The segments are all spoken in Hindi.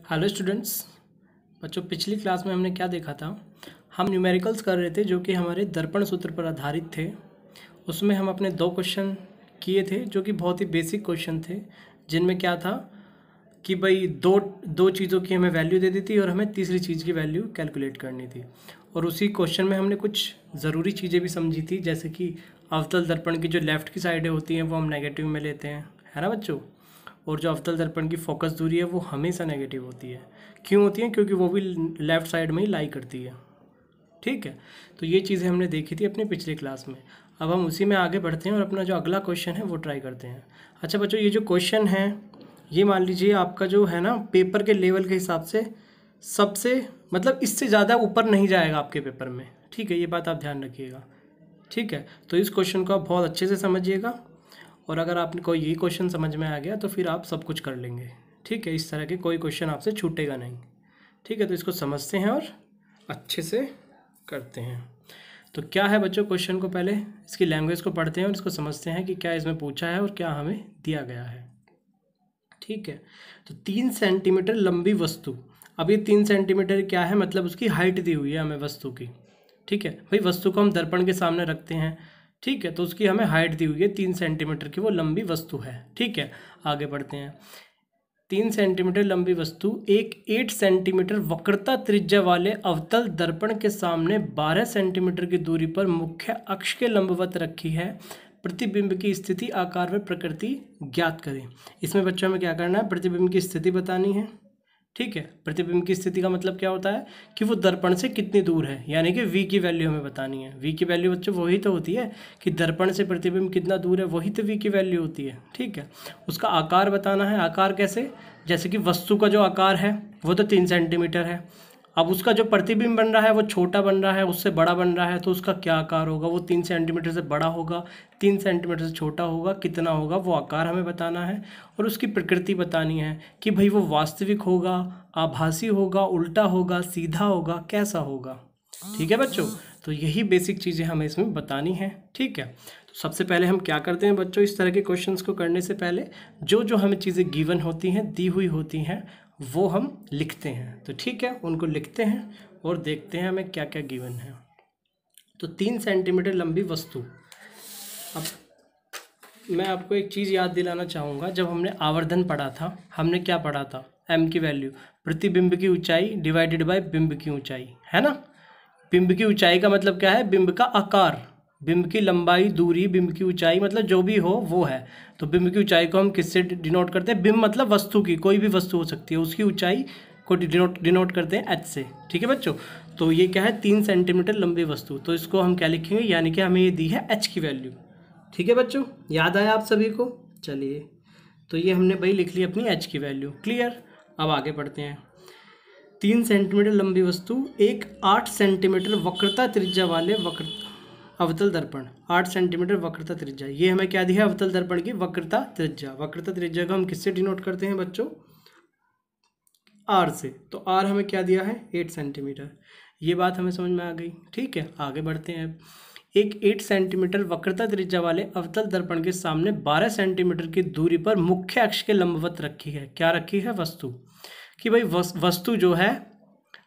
Hello students. बच्चों, पिछली क्लास में हमने क्या देखा था। हम न्यूमेरिकल्स कर रहे थे जो कि हमारे दर्पण सूत्र पर आधारित थे। उसमें हम अपने 2 क्वेश्चन किए थे जो कि बहुत ही बेसिक क्वेश्चन थे, जिनमें क्या था कि भाई दो चीज़ों की हमें वैल्यू दे दी थी और हमें तीसरी चीज़ की वैल्यू कैलकुलेट करनी थी। और उसी क्वेश्चन में हमने कुछ ज़रूरी चीज़ें भी समझी थी, जैसे कि अवतल दर्पण की जो लेफ़्ट की साइडें होती हैं वो हम नेगेटिव में लेते हैं, है ना बच्चों। और जो अवतल दर्पण की फोकस दूरी है वो हमेशा नेगेटिव होती है। क्यों होती है? क्योंकि वो भी लेफ़्ट साइड में ही लाई करती है। ठीक है, तो ये चीज़ें हमने देखी थी अपनी पिछली क्लास में। अब हम उसी में आगे बढ़ते हैं और अपना जो अगला क्वेश्चन है वो ट्राई करते हैं। अच्छा बच्चों, ये जो क्वेश्चन है ये मान लीजिए आपका जो है ना पेपर के लेवल के हिसाब से सबसे मतलब इससे ज़्यादा ऊपर नहीं जाएगा आपके पेपर में। ठीक है, ये बात आप ध्यान रखिएगा। ठीक है, तो इस क्वेश्चन को आप बहुत अच्छे से समझिएगा और अगर आपको ये क्वेश्चन समझ में आ गया तो फिर आप सब कुछ कर लेंगे। ठीक है, इस तरह के कोई क्वेश्चन आपसे छूटेगा नहीं। ठीक है, तो इसको समझते हैं और अच्छे से करते हैं। तो क्या है बच्चों, क्वेश्चन को पहले इसकी लैंग्वेज को पढ़ते हैं और इसको समझते हैं कि क्या इसमें पूछा है और क्या हमें दिया गया है। ठीक है, तो 3 सेंटीमीटर लंबी वस्तु। अब ये 3 सेंटीमीटर क्या है, मतलब उसकी हाइट दी हुई है हमें वस्तु की। ठीक है भाई, वस्तु को हम दर्पण के सामने रखते हैं। ठीक है, तो उसकी हमें हाइट दी हुई है 3 सेंटीमीटर की, वो लंबी वस्तु है। ठीक है, आगे बढ़ते हैं। 3 सेंटीमीटर लंबी वस्तु एक 8 सेंटीमीटर वक्रता त्रिज्या वाले अवतल दर्पण के सामने 12 सेंटीमीटर की दूरी पर मुख्य अक्ष के लंबवत रखी है। प्रतिबिंब की स्थिति, आकार व प्रकृति ज्ञात करें। इसमें बच्चों में क्या करना है, प्रतिबिंब की स्थिति बतानी है। ठीक है, प्रतिबिंब की स्थिति का मतलब क्या होता है कि वो दर्पण से कितनी दूर है, यानी कि v की वैल्यू हमें बतानी है। v की वैल्यू बच्चों वही तो होती है कि दर्पण से प्रतिबिंब कितना दूर है, वही तो v की वैल्यू होती है। ठीक है, उसका आकार बताना है। आकार कैसे? जैसे कि वस्तु का जो आकार है वो तो 3 सेंटीमीटर है। अब उसका जो प्रतिबिंब बन रहा है वो छोटा बन रहा है, उससे बड़ा बन रहा है, तो उसका क्या आकार होगा? वो 3 सेंटीमीटर से बड़ा होगा, 3 सेंटीमीटर से छोटा होगा, कितना होगा वो आकार हमें बताना है। और उसकी प्रकृति बतानी है कि भाई वो वास्तविक होगा, आभासी होगा, उल्टा होगा, सीधा होगा, कैसा होगा। ठीक है बच्चों, तो यही बेसिक चीज़ें हमें इसमें बतानी है। ठीक है, तो सबसे पहले हम क्या करते हैं बच्चों, इस तरह के क्वेश्चंस को करने से पहले जो जो हमें चीज़ें गिवन होती हैं, दी हुई होती हैं, वो हम लिखते हैं। तो ठीक है, उनको लिखते हैं और देखते हैं हमें क्या क्या गिवन है। तो 3 सेंटीमीटर लंबी वस्तु। अब मैं आपको एक चीज़ याद दिलाना चाहूँगा, जब हमने आवर्धन पढ़ा था हमने क्या पढ़ा था, m की वैल्यू प्रतिबिंब की ऊंचाई डिवाइडेड बाय बिंब की ऊंचाई, है ना। बिंब की ऊंचाई का मतलब क्या है, बिंब का आकार, बिंब की लंबाई, दूरी, बिंब की ऊंचाई, मतलब जो भी हो वो है। तो बिंब की ऊंचाई को हम किससे डिनोट करते हैं? बिंब मतलब वस्तु की, कोई भी वस्तु हो सकती है, उसकी ऊंचाई को डिनोट करते हैं h से। ठीक है बच्चों, तो ये क्या है, 3 सेंटीमीटर लंबी वस्तु, तो इसको हम क्या लिखेंगे, यानी कि हमें ये दी है h की वैल्यू। ठीक है बच्चों, याद आया आप सभी को? चलिए, तो ये हमने भाई लिख ली अपनी h की वैल्यू। क्लियर? अब आगे बढ़ते हैं। 3 सेंटीमीटर लंबी वस्तु एक 8 सेंटीमीटर वक्रता त्रिज्या वाले अवतल दर्पण, 8 सेंटीमीटर वक्रता त्रिज्या, ये हमें क्या दिया है, अवतल दर्पण की वक्रता त्रिज्या। वक्रता त्रिज्या को हम किससे डिनोट करते हैं बच्चों? r से। तो r हमें क्या दिया है, 8 सेंटीमीटर। ये बात हमें समझ में आ गई। ठीक है, आगे बढ़ते हैं। एक 8 सेंटीमीटर वक्रता त्रिज्या वाले अवतल दर्पण के सामने 12 सेंटीमीटर की दूरी पर मुख्य अक्ष के लंबवत रखी है। क्या रखी है? वस्तु। कि भाई वस्तु जो है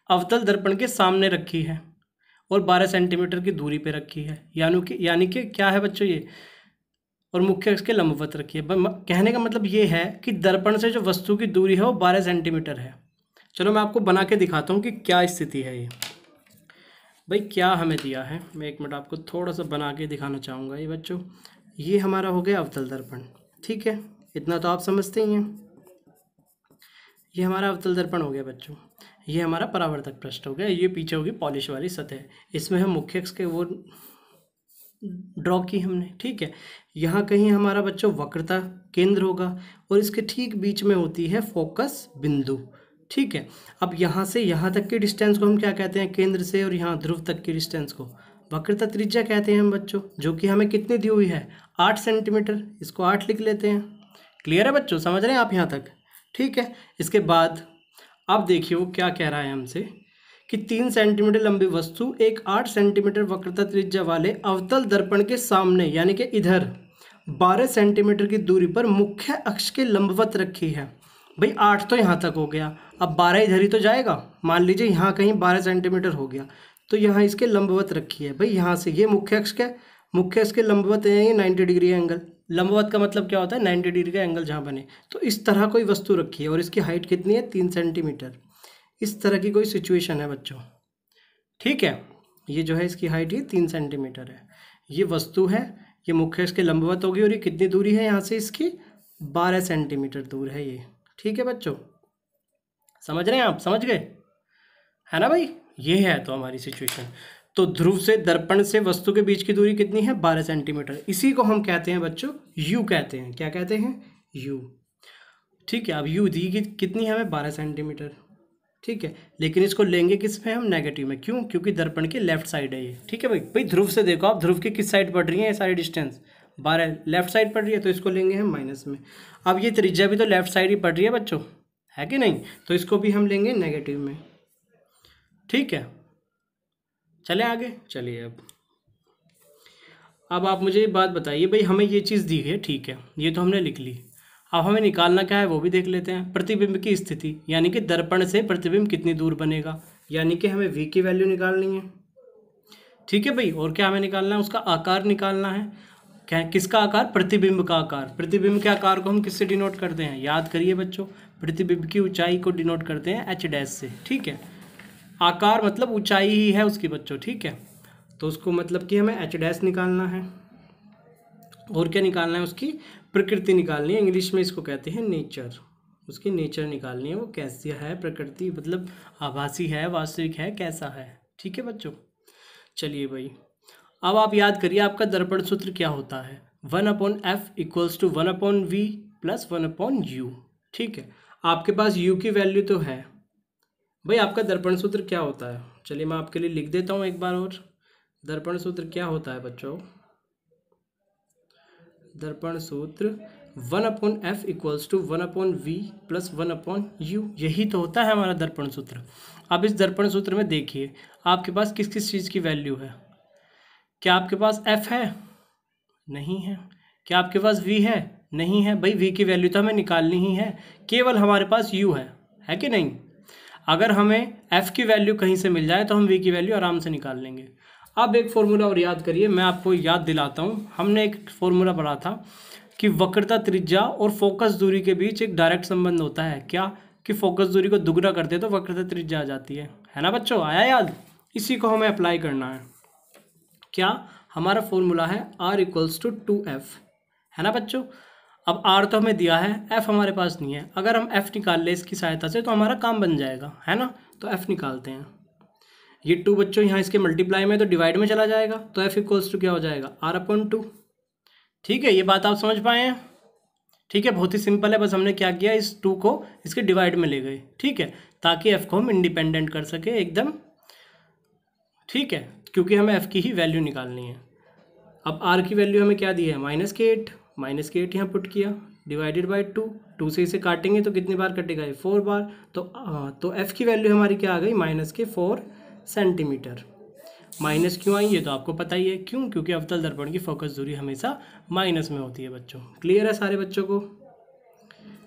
अवतल दर्पण के सामने रखी है और 12 सेंटीमीटर की दूरी पे रखी है, यानी कि क्या है बच्चों ये, और मुख्य अक्ष के लंबवत रखी है। कहने का मतलब ये है कि दर्पण से जो वस्तु की दूरी है वो 12 सेंटीमीटर है। चलो मैं आपको बना के दिखाता हूँ कि क्या स्थिति है ये। भाई क्या हमें दिया है, मैं एक मिनट आपको थोड़ा सा बना के दिखाना चाहूँगा। ये बच्चों, ये हमारा हो गया अवतल दर्पण। ठीक है, इतना तो आप समझते ही हैं। ये हमारा अवतल दर्पण हो गया बच्चों। ये हमारा परावर्तक पृष्ठ हो गया। ये पीछे होगी पॉलिश वाली सतह, इसमें हम मुख्य अक्ष के वो ड्रॉ की हमने। ठीक है, यहाँ कहीं हमारा बच्चों वक्रता केंद्र होगा और इसके ठीक बीच में होती है फोकस बिंदु। ठीक है, अब यहाँ से यहाँ तक की डिस्टेंस को हम क्या कहते हैं, केंद्र से और यहाँ ध्रुव तक की डिस्टेंस को वक्रता त्रिज्या कहते हैं हम बच्चों, जो कि हमें कितनी दी हुई है, 8 सेंटीमीटर। इसको 8 लिख लेते हैं। क्लियर है बच्चों, समझ रहे हैं आप यहाँ तक? ठीक है, इसके बाद अब देखिए वो क्या कह रहा है हमसे कि 3 सेंटीमीटर लंबी वस्तु एक 8 सेंटीमीटर वक्रता त्रिज्या वाले अवतल दर्पण के सामने, यानी कि इधर 12 सेंटीमीटर की दूरी पर मुख्य अक्ष के लंबवत रखी है। भाई 8 तो यहाँ तक हो गया, अब 12 इधर ही तो जाएगा। मान लीजिए यहाँ कहीं 12 सेंटीमीटर हो गया, तो यहाँ इसके लंबवत रखी है। भाई यहाँ से ये मुख्य अक्ष का, मुख्य अक्ष के लंबवत है ये 90 डिग्री एंगल। लंबवत का मतलब क्या होता है, 90 डिग्री का एंगल जहाँ बने। तो इस तरह कोई वस्तु रखी है और इसकी हाइट कितनी है, 3 सेंटीमीटर। इस तरह की कोई सिचुएशन है बच्चों, ठीक है। ये जो है इसकी हाइट ये 3 सेंटीमीटर है, ये वस्तु है, ये मुख्य अक्ष के लंबवत होगी और ये कितनी दूरी है यहाँ से इसकी, 12 सेंटीमीटर दूर है ये, ठीक है बच्चों। समझ रहे हैं आप, समझ गए है ना भाई। ये है तो हमारी सिचुएशन। तो ध्रुव से दर्पण से वस्तु के बीच की दूरी कितनी है, 12 सेंटीमीटर। इसी को हम कहते हैं बच्चों यू कहते हैं। क्या कहते हैं, यू, ठीक है। अब यू दी कितनी है हमें, 12 सेंटीमीटर, ठीक है। लेकिन इसको लेंगे किस में हम, नेगेटिव में। क्यों, क्योंकि दर्पण के लेफ्ट साइड है ये, ठीक है भाई। भाई ध्रुव से देखो आप, ध्रुव की किस साइड पड़ रही है ये सारी डिस्टेंस, 12 लेफ्ट साइड पड़ रही है, तो इसको लेंगे हम माइनस में। अब ये त्रिज्या भी तो लेफ्ट साइड ही पड़ रही है बच्चों, है कि नहीं, तो इसको भी हम लेंगे नेगेटिव में, ठीक है। चले आगे, चलिए अब आप मुझे एक बात बताइए भाई, हमें ये चीज़ दी है, ठीक है, ये तो हमने लिख ली। अब हमें निकालना क्या है वो भी देख लेते हैं। प्रतिबिंब की स्थिति, यानी कि दर्पण से प्रतिबिंब कितनी दूर बनेगा, यानी कि हमें v की वैल्यू निकालनी है, ठीक है भाई। और क्या हमें निकालना है, उसका आकार निकालना है। क्या, किसका आकार, प्रतिबिंब का आकार। प्रतिबिंब के आकार को हम किससे डिनोट करते हैं, याद करिए बच्चों, प्रतिबिंब की ऊंचाई को डिनोट करते हैं h डैश से, ठीक है। आकार मतलब ऊंचाई ही है उसकी बच्चों, ठीक है। तो उसको मतलब कि हमें h डैश निकालना है। और क्या निकालना है, उसकी प्रकृति निकालनी है, इंग्लिश में इसको कहते हैं नेचर। उसकी नेचर निकालनी है, वो कैसी है प्रकृति, मतलब आभासी है, वास्तविक है, कैसा है, ठीक है बच्चों। चलिए भाई, अब आप याद करिए आपका दर्पण सूत्र क्या होता है, 1/f equals to 1/v plus 1/u, ठीक है। आपके पास u की वैल्यू तो है भाई। आपका दर्पण सूत्र क्या होता है, चलिए मैं आपके लिए लिख देता हूँ एक बार और। दर्पण सूत्र क्या होता है बच्चों, दर्पण सूत्र 1/f equals to 1/v plus 1/u, यही तो होता है हमारा दर्पण सूत्र। अब इस दर्पण सूत्र में देखिए आपके पास किस किस चीज़ की वैल्यू है। क्या आपके पास f है, नहीं है। क्या आपके पास v है, नहीं है। भाई v की वैल्यू तो हमें निकालनी ही है, केवल हमारे पास u है कि नहीं। अगर हमें f की वैल्यू कहीं से मिल जाए तो हम v की वैल्यू आराम से निकाल लेंगे। अब एक फॉर्मूला और याद करिए, मैं आपको याद दिलाता हूँ। हमने एक फॉर्मूला पढ़ा था कि वक्रता त्रिज्या और फोकस दूरी के बीच एक डायरेक्ट संबंध होता है। क्या, कि फोकस दूरी को दुगना कर दे तो वक्रता त्रिज्या आ जाती है ना बच्चों, आया याद। इसी को हमें अप्लाई करना है। क्या, हमारा फॉर्मूला है r इक्वल्स टू 2f, है ना बच्चों। अब r तो हमें दिया है, f हमारे पास नहीं है। अगर हम f निकाल ले इसकी सहायता से तो हमारा काम बन जाएगा, है ना। तो f निकालते हैं। ये 2 बच्चों यहाँ इसके मल्टीप्लाई में तो डिवाइड में चला जाएगा, तो f इक्वल्स टू क्या हो जाएगा, r/2, ठीक है। ये बात आप समझ पाए हैं, ठीक है। बहुत ही सिंपल है, बस हमने क्या किया, इस 2 को इसके डिवाइड में ले गए, ठीक है, ताकि f को हम इंडिपेंडेंट कर सके एकदम, ठीक है, क्योंकि हमें f की ही वैल्यू निकालनी है। अब r की वैल्यू हमें क्या दी है, -8 यहाँ पुट किया, डिवाइडेड बाई 2 से इसे काटेंगे तो कितनी बार कटेगा, ये 4 बार। तो f की वैल्यू हमारी क्या आ गई, -4 सेंटीमीटर। माइनस क्यों आई ये तो आपको पता ही है, क्यों, क्योंकि अवतल दर्पण की फोकस दूरी हमेशा माइनस में होती है बच्चों। क्लियर है सारे बच्चों को,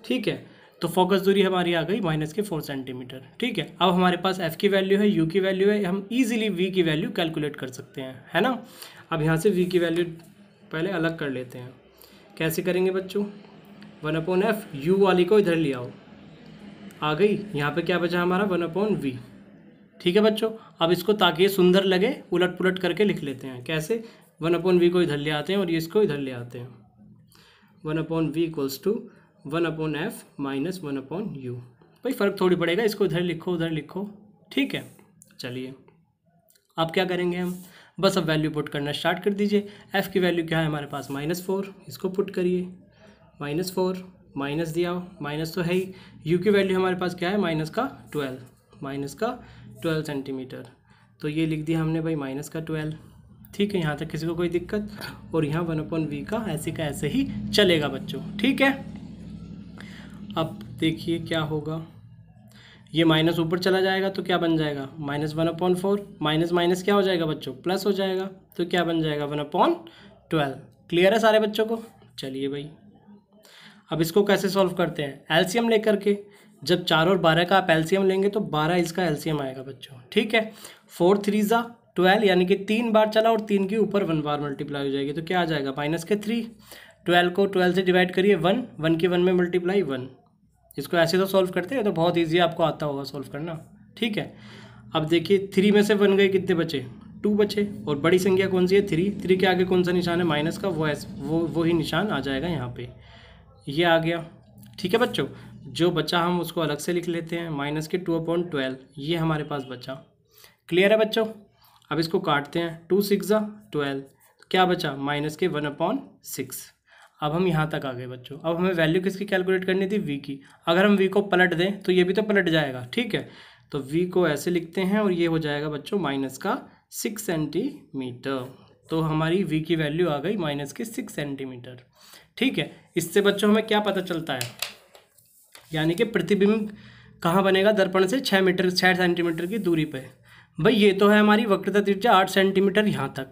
ठीक है। तो फोकस दूरी हमारी आ गई -4 सेंटीमीटर, ठीक है। अब हमारे पास f की वैल्यू है, u की वैल्यू है, हम इजीली v की वैल्यू कैलकुलेट कर सकते हैं, है ना। अब यहाँ से v की वैल्यू पहले अलग कर लेते हैं। कैसे करेंगे बच्चों, 1/f, u वाली को इधर ले आओ, आ गई। यहाँ पे क्या बचा हमारा, 1/v, ठीक है बच्चों। अब इसको ताकि ये सुंदर लगे उलट पुलट करके लिख लेते हैं। कैसे, 1/v को इधर ले आते हैं और ये इसको इधर ले आते हैं। 1/v equals to 1/f minus 1/u। भाई फ़र्क थोड़ी पड़ेगा, इसको इधर लिखो उधर लिखो, ठीक है। चलिए अब क्या करेंगे हम, बस अब वैल्यू पुट करना स्टार्ट कर दीजिए। f की वैल्यू क्या है हमारे पास, -4, इसको पुट करिए, -4 माइनस दिया, माइनस तो है ही। u की वैल्यू हमारे पास क्या है, -12 सेंटीमीटर। तो ये लिख दिया हमने भाई -12, ठीक है। यहाँ तक किसी को कोई दिक्कत, और यहाँ 1/v का ऐसे ही चलेगा बच्चों, ठीक है। अब देखिए क्या होगा, ये माइनस ऊपर चला जाएगा तो क्या बन जाएगा, -1/4, माइनस माइनस क्या हो जाएगा बच्चों, प्लस हो जाएगा, तो क्या बन जाएगा 1/12। क्लियर है सारे बच्चों को, चलिए भाई अब इसको कैसे सॉल्व करते हैं, एलसीएम लेकर के। जब 4 और 12 का आप एलसीएम लेंगे तो 12 इसका एलसीएम आएगा बच्चों, ठीक है। 4 3 ज़ा 12, यानी कि 3 बार चला और 3 के ऊपर 1 बार मल्टीप्लाई हो जाएगी, तो क्या आ जाएगा -3। 12 को 12 से डिवाइड करिए 1, 1 के 1 में मल्टीप्लाई 1। इसको ऐसे तो सॉल्व करते हैं, तो बहुत ईजी आपको आता होगा सॉल्व करना, ठीक है। अब देखिए 3 में से 1 गए, कितने बचे, 2 बचे। और बड़ी संख्या कौन सी है, 3 के आगे कौन सा निशान है, माइनस का, वो ही निशान आ जाएगा यहाँ पे, ये आ गया, ठीक है बच्चों। जो बचा हम उसको अलग से लिख लेते हैं, माइनस के 2/12, ये हमारे पास बचा। क्लियर है बच्चों। अब इसको काटते हैं, 2 6 ज़ा 12, क्या बचा, माइनस के 1/6। अब हम यहाँ तक आ गए बच्चों। अब हमें वैल्यू किसकी कैलकुलेट करनी थी, v की। अगर हम v को पलट दें तो ये भी तो पलट जाएगा, ठीक है। तो v को ऐसे लिखते हैं और ये हो जाएगा बच्चों -6 सेंटीमीटर। तो हमारी v की वैल्यू आ गई -6 सेंटीमीटर, ठीक है। इससे बच्चों हमें क्या पता चलता है, यानी कि प्रतिबिंब कहाँ बनेगा, दर्पण से 6 सेंटीमीटर की दूरी पे। भाई ये तो है हमारी वक्रता त्रिज्या 8 सेंटीमीटर यहाँ तक,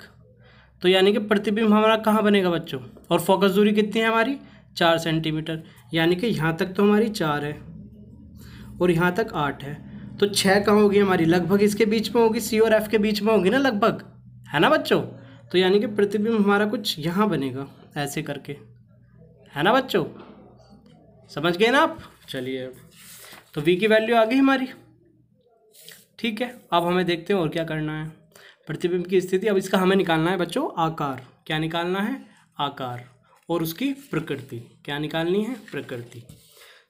तो यानी कि प्रतिबिंब हमारा कहाँ बनेगा बच्चों। और फोकस दूरी कितनी है हमारी, 4 सेंटीमीटर, यानी कि यहाँ तक तो हमारी 4 है और यहाँ तक 8 है, तो 6 कहाँ होगी हमारी, लगभग इसके बीच में होगी, सी और एफ के बीच में होगी ना लगभग, है ना बच्चों। तो यानी कि प्रतिबिंब हमारा कुछ यहाँ बनेगा ऐसे करके, है ना बच्चों, समझ गए ना आप। चलिए तो v की वैल्यू आ गई हमारी, ठीक है। अब हमें देखते हैं और क्या करना है, प्रतिबिंब की स्थिति। अब इसका हमें निकालना है बच्चों आकार, क्या निकालना है, आकार, और उसकी प्रकृति, क्या निकालनी है, प्रकृति।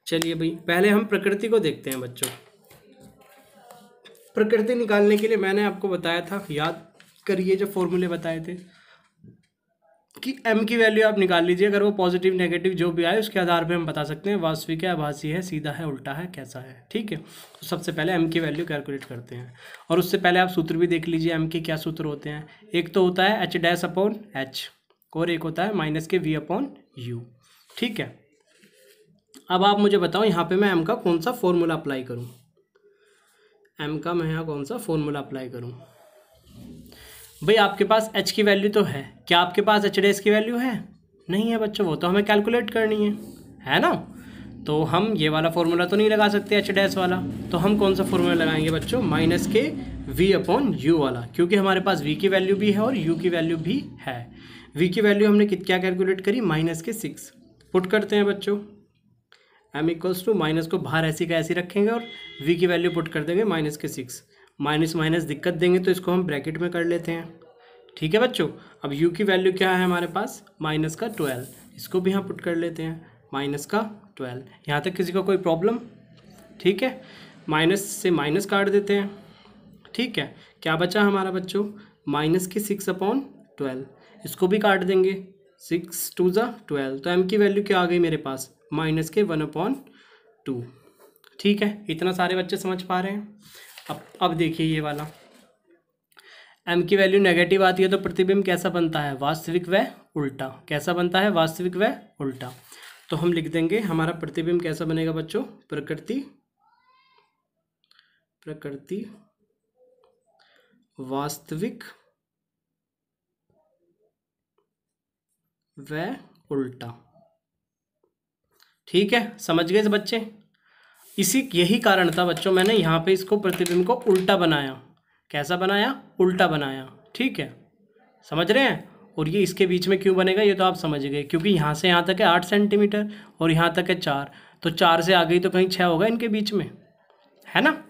चलिए भाई पहले हम प्रकृति को देखते हैं बच्चों। प्रकृति निकालने के लिए मैंने आपको बताया था, याद करिए जो फॉर्मूले बताए थे, कि m की वैल्यू आप निकाल लीजिए। अगर वो पॉजिटिव नेगेटिव जो भी आए उसके आधार पे हम बता सकते हैं वास्तविक है, आभासी है, सीधा है, उल्टा है, कैसा है, ठीक है। तो सबसे पहले m की वैल्यू कैलकुलेट करते हैं, और उससे पहले आप सूत्र भी देख लीजिए m के क्या सूत्र होते हैं। एक तो होता है h'/h और एक होता है -v/u, ठीक है। अब आप मुझे बताओ यहाँ पे मैं m का कौन सा फॉर्मूला अप्लाई करूँ, m का मैं यहाँ कौन सा फॉर्मूला अप्लाई करूँ। भाई आपके पास h की वैल्यू तो है, क्या आपके पास h' की वैल्यू है, नहीं है बच्चों, वो तो हमें कैलकुलेट करनी है ना। तो हम ये वाला फॉर्मूला तो नहीं लगा सकते h' वाला, तो हम कौन सा फॉर्मूला लगाएंगे बच्चों, -v/u वाला, क्योंकि हमारे पास v की वैल्यू भी है और u की वैल्यू भी है। v की वैल्यू हमने क्या कैलकुलेट करी, -6 पुट करते हैं बच्चों, m = माइनस को बाहर ऐसी का ऐसी रखेंगे और v की वैल्यू पुट कर देंगे -6। माइनस माइनस दिक्कत देंगे तो इसको हम ब्रैकेट में कर लेते हैं, ठीक है बच्चों। अब u की वैल्यू क्या है हमारे पास, -12, इसको भी यहाँ पुट कर लेते हैं, -12। यहाँ तक किसी को कोई प्रॉब्लम, ठीक है। माइनस से माइनस काट देते हैं, ठीक है। क्या बचा हमारा बच्चों, -6/12, इसको भी काट देंगे, 6 2 ज़ा 12, तो m की वैल्यू क्या आ गई मेरे पास, -1/2, ठीक है। इतना सारे बच्चे समझ पा रहे हैं। अब देखिए ये वाला, m की वैल्यू नेगेटिव आती है तो प्रतिबिंब कैसा बनता है, वास्तविक व उल्टा, कैसा बनता है, वास्तविक व उल्टा। तो हम लिख देंगे हमारा प्रतिबिंब कैसा बनेगा बच्चों, प्रकृति वास्तविक व उल्टा, ठीक है। समझ गए बच्चे। यही कारण था बच्चों, मैंने यहाँ पे इसको प्रतिबिंब को उल्टा बनाया, कैसा बनाया, उल्टा बनाया, ठीक है, समझ रहे हैं। और ये इसके बीच में क्यों बनेगा ये तो आप समझ गए, क्योंकि यहाँ से यहाँ तक है 8 सेंटीमीटर और यहाँ तक है 4, तो 4 से आ गई तो कहीं 6 होगा इनके बीच में, है ना।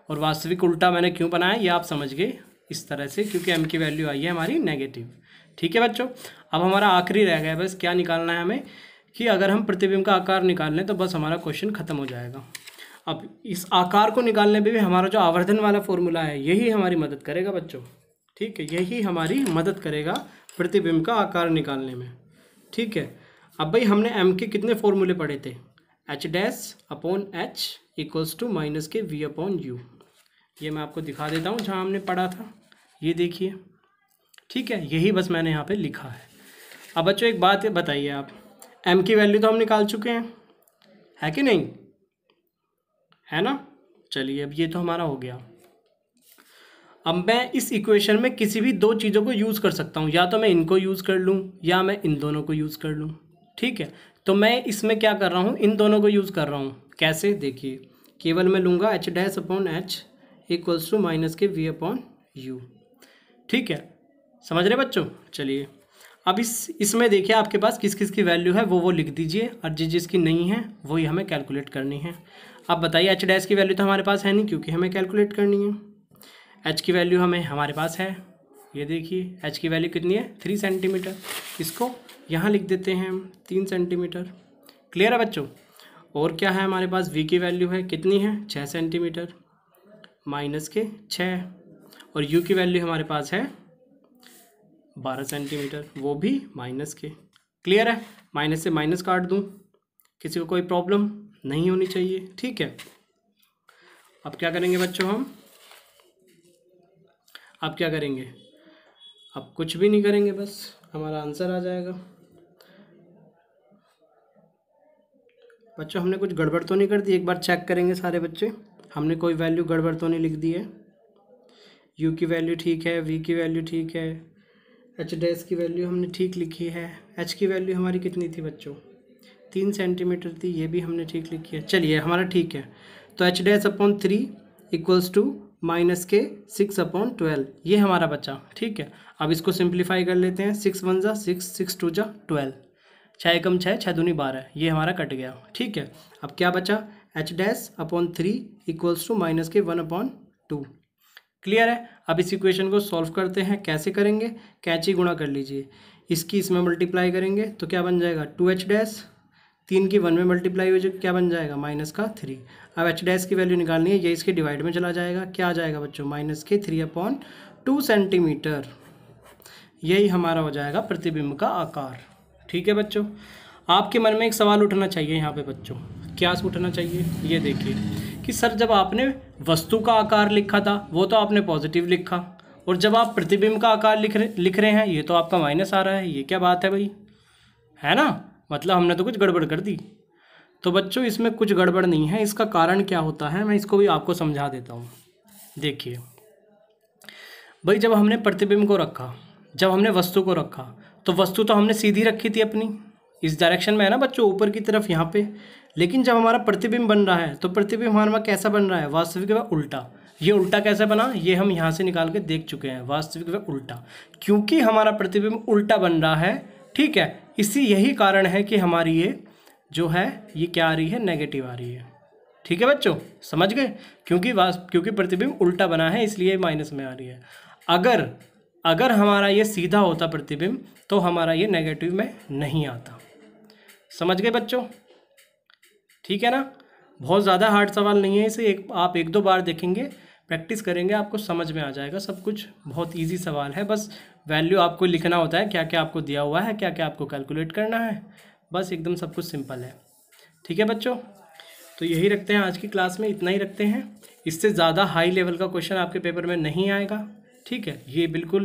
और वास्तविक उल्टा मैंने क्यों बनाया ये आप समझ गए इस तरह से, क्योंकि m की वैल्यू आई है हमारी नेगेटिव, ठीक है बच्चों। अब हमारा आखिरी रह गया बस, क्या निकालना है हमें, कि अगर हम प्रतिबिंब का आकार निकाल लें तो बस हमारा क्वेश्चन खत्म हो जाएगा। अब इस आकार को निकालने में भी हमारा जो आवर्धन वाला फॉर्मूला है यही हमारी मदद करेगा बच्चों, ठीक है, यही हमारी मदद करेगा प्रतिबिंब का आकार निकालने में, ठीक है। अब भाई हमने m के कितने फॉर्मूले पढ़े थे, h'/h = -v/u, ये मैं आपको दिखा देता हूँ जहाँ हमने पढ़ा था, ये देखिए, ठीक है, यही बस मैंने यहाँ पे लिखा है। अब बच्चों एक बात बताइए आप, m की वैल्यू तो हम निकाल चुके हैं, है कि नहीं, है ना। चलिए अब ये तो हमारा हो गया। अब मैं इस इक्वेशन में किसी भी दो चीज़ों को यूज़ कर सकता हूँ, या तो मैं इनको यूज़ कर लूँ या मैं इन दोनों को यूज़ कर लूँ, ठीक है। तो मैं इसमें क्या कर रहा हूँ, इन दोनों को यूज़ कर रहा हूँ। कैसे, देखिए, केवल मैं लूँगा H dash upon H equals to minus K V upon U. ठीक है, समझ रहे बच्चों। चलिए अब इसमें देखिए आपके पास किस किस की वैल्यू है वो लिख दीजिए, और जिसकी नहीं है वही हमें कैलकुलेट करनी है। अब बताइए, एच डैश की वैल्यू तो हमारे पास है नहीं क्योंकि हमें कैलकुलेट करनी है। एच की वैल्यू हमारे पास है, ये देखिए एच की वैल्यू कितनी है, 3 सेंटीमीटर। इसको यहाँ लिख देते हैं हम 3 सेंटीमीटर। क्लियर है बच्चों। और क्या है हमारे पास, वी की वैल्यू है कितनी है, 6 सेंटीमीटर माइनस के 6, और यू की वैल्यू हमारे पास है 12 सेंटीमीटर, वो भी माइनस के। क्लियर है, माइनस से माइनस काट दूँ, किसी को कोई प्रॉब्लम नहीं होनी चाहिए। ठीक है, अब क्या करेंगे बच्चों हम, अब क्या करेंगे, अब कुछ भी नहीं करेंगे, बस हमारा आंसर आ जाएगा। बच्चों हमने कुछ गड़बड़ तो नहीं कर दी, एक बार चेक करेंगे सारे बच्चे, हमने कोई वैल्यू गड़बड़ तो नहीं लिख दी है। यू की वैल्यू ठीक है, वी की वैल्यू ठीक है, एच डैश की वैल्यू हमने ठीक लिखी है, एच की वैल्यू हमारी कितनी थी बच्चों, 3 सेंटीमीटर थी, ये भी हमने ठीक लिखी है। चलिए हमारा ठीक है, तो H dash upon 3 equals to minus K 6 upon 12, ये हमारा बचा। ठीक है, अब इसको सिंप्लीफाई कर लेते हैं, 6 1 जा 6, 6 2 जा 12, 6 एकम 6, 6 दूनी 12, ये हमारा कट गया। ठीक है, अब क्या बचा, H dash upon 3 equals to minus K 1 upon 2। Clear है। अब इस इक्वेशन को सॉल्व करते हैं, कैसे करेंगे, कैंची गुणा कर लीजिए, इसकी इसमें मल्टीप्लाई करेंगे तो क्या बन जाएगा, 2 एच डैश, 3 की 1 में मल्टीप्लाई हो जाए क्या बन जाएगा, माइनस का 3। अब एच डैश की वैल्यू निकालनी है, ये इसके डिवाइड में चला जाएगा, क्या आ जाएगा बच्चों, माइनस के 3 अपॉन 2 सेंटीमीटर। यही हमारा हो जाएगा प्रतिबिंब का आकार। ठीक है बच्चों, आपके मन में एक सवाल उठना चाहिए यहाँ पे बच्चों, क्या उठना चाहिए, ये देखिए कि सर जब आपने वस्तु का आकार लिखा था वो तो आपने पॉजिटिव लिखा, और जब आप प्रतिबिंब का आकार लिख रहे हैं ये तो आपका माइनस आ रहा है, ये क्या बात है भाई, है ना, मतलब हमने तो कुछ गड़बड़ कर दी। तो बच्चों इसमें कुछ गड़बड़ नहीं है, इसका कारण क्या होता है मैं इसको भी आपको समझा देता हूँ। देखिए भाई, जब हमने प्रतिबिंब को रखा, जब हमने वस्तु को रखा, तो वस्तु तो हमने सीधी रखी थी अपनी, इस डायरेक्शन में है ना बच्चों, ऊपर की तरफ यहाँ पे। लेकिन जब हमारा प्रतिबिंब बन रहा है तो प्रतिबिंब हमारा कैसा बन रहा है, वास्तविक व उल्टा। ये उल्टा कैसे बना, ये हम यहाँ से निकाल के देख चुके हैं, वास्तविक व उल्टा, क्योंकि हमारा प्रतिबिंब उल्टा बन रहा है। ठीक है, यही कारण है कि हमारी ये जो है ये क्या आ रही है, नेगेटिव आ रही है। ठीक है बच्चों, समझ गए, क्योंकि प्रतिबिंब उल्टा बना है इसलिए माइनस में आ रही है। अगर हमारा ये सीधा होता प्रतिबिंब तो हमारा ये नेगेटिव में नहीं आता। समझ गए बच्चों, ठीक है ना, बहुत ज़्यादा हार्ड सवाल नहीं है, इसे आप 1-2 बार देखेंगे, प्रैक्टिस करेंगे, आपको समझ में आ जाएगा सब कुछ। बहुत इजी सवाल है, बस वैल्यू आपको लिखना होता है, क्या क्या आपको दिया हुआ है, क्या क्या आपको कैलकुलेट करना है, बस एकदम सब कुछ सिंपल है। ठीक है बच्चों, तो यही रखते हैं आज की क्लास में, इतना ही रखते हैं, इससे ज़्यादा हाई लेवल का क्वेश्चन आपके पेपर में नहीं आएगा। ठीक है, ये बिल्कुल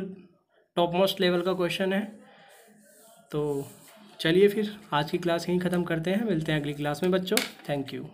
टॉप मोस्ट लेवल का क्वेश्चन है। तो चलिए फिर आज की क्लास यहीं ख़त्म करते हैं, मिलते हैं अगली क्लास में बच्चों, थैंक यू।